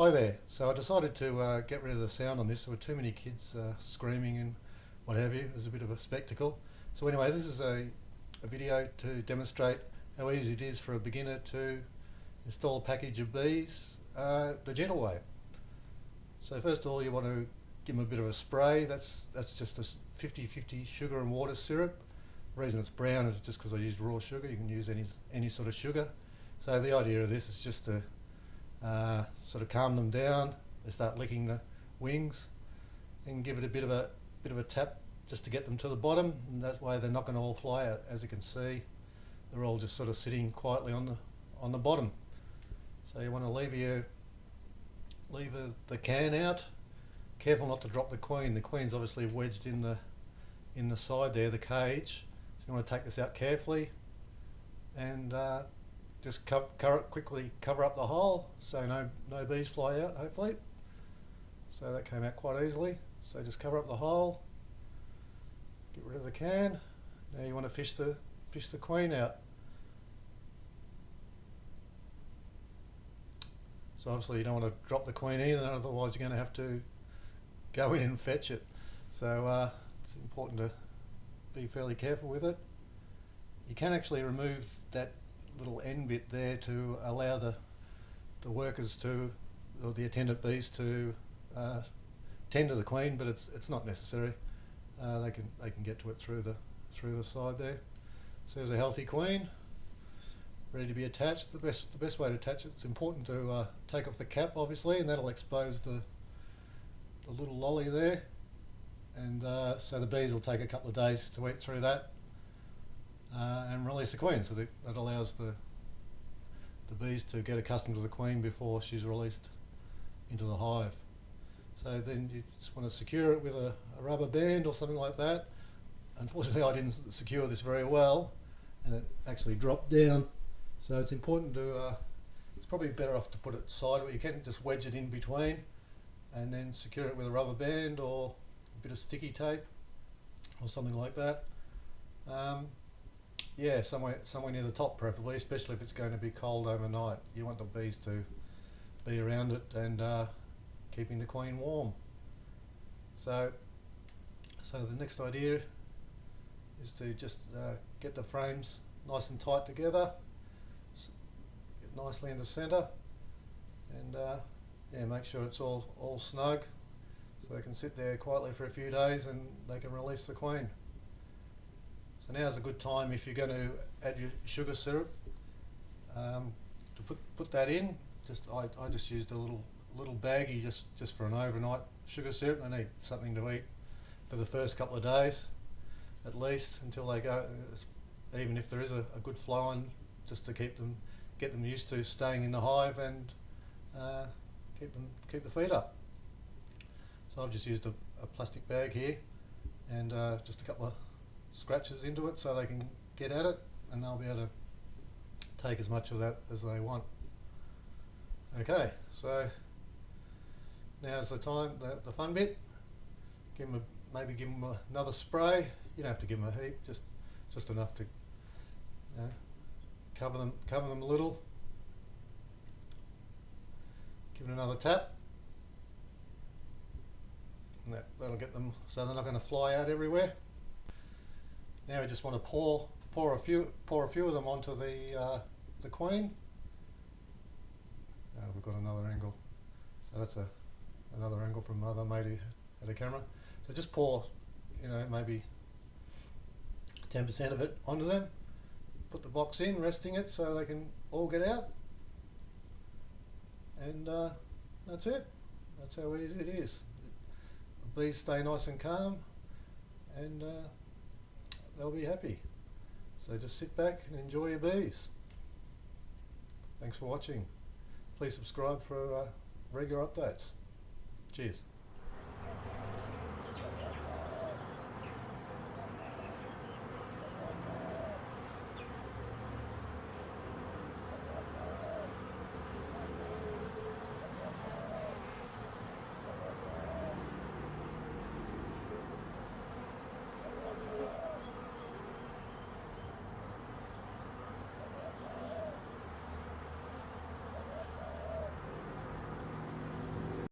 Hi there. So I decided to get rid of the sound on this. There were too many kids screaming and what have you. It was a bit of a spectacle. So anyway, this is a video to demonstrate how easy it is for a beginner to install a package of bees the gentle way. So first of all, you want to give them a bit of a spray. That's just a 50-50 sugar and water syrup. The reason it's brown is just because I used raw sugar. You can use any sort of sugar. So the idea of this is just to sort of calm them down. They start licking the wings, and give it a bit of a tap just to get them to the bottom, and that way they're not going to all fly out. As you can see, they're all just sort of sitting quietly on the bottom. So you want to leave the can out. Careful not to drop the queen. The queen's obviously wedged in the side there, the cage. So you want to take this out carefully and just quickly cover up the hole so no bees fly out, hopefully. So that came out quite easily. So just cover up the hole, get rid of the can. Now you want to fish the queen out. So obviously you don't want to drop the queen either, otherwise you're going to have to go in and fetch it. So it's important to be fairly careful with it. You can actually remove that little end bit there to allow the workers to, or the attendant bees to tend to the queen, but it's not necessary. They can get to it through the side there. So there's a healthy queen ready to be attached. The best way to attach it, it's important to take off the cap obviously, and that'll expose the little lolly there, and so the bees will take a couple of days to eat through that and release the queen. So that allows the bees to get accustomed to the queen before she's released into the hive. So then you just want to secure it with a rubber band or something like that. Unfortunately I didn't secure this very well and it actually dropped down, so it's important to it's probably better off to put it sideways. You can just wedge it in between and then secure it with a rubber band or a bit of sticky tape or something like that. Yeah, somewhere near the top preferably, especially if it's going to be cold overnight. You want the bees to be around it and keeping the queen warm. So the next idea is to just get the frames nice and tight together, get nicely in the centre, and yeah, make sure it's all snug so they can sit there quietly for a few days and they can release the queen. So now's a good time, if you're going to add your sugar syrup, to put that in. I just used a little baggie just for an overnight sugar syrup. They need something to eat for the first couple of days at least, until they go, even if there is a good flow on, just to get them used to staying in the hive and keep the feed up. So I've just used a plastic bag here and just a couple of scratches into it so they can get at it, and they'll be able to take as much of that as they want. Okay, so now's the time, the fun bit. Maybe give them another spray. You don't have to give them a heap, just enough to, you know, cover them a little. Give it another tap, and that'll get them so they're not going to fly out everywhere. Now we just want to pour a few of them onto the queen. We've got another angle, so that's another angle from the other mate who had a camera. So just pour, you know, maybe 10% of it onto them. Put the box in, resting it so they can all get out, and that's it. That's how easy it is. The bees stay nice and calm, and they'll be happy. So just sit back and enjoy your bees. Thanks for watching. Please subscribe for regular updates. Cheers.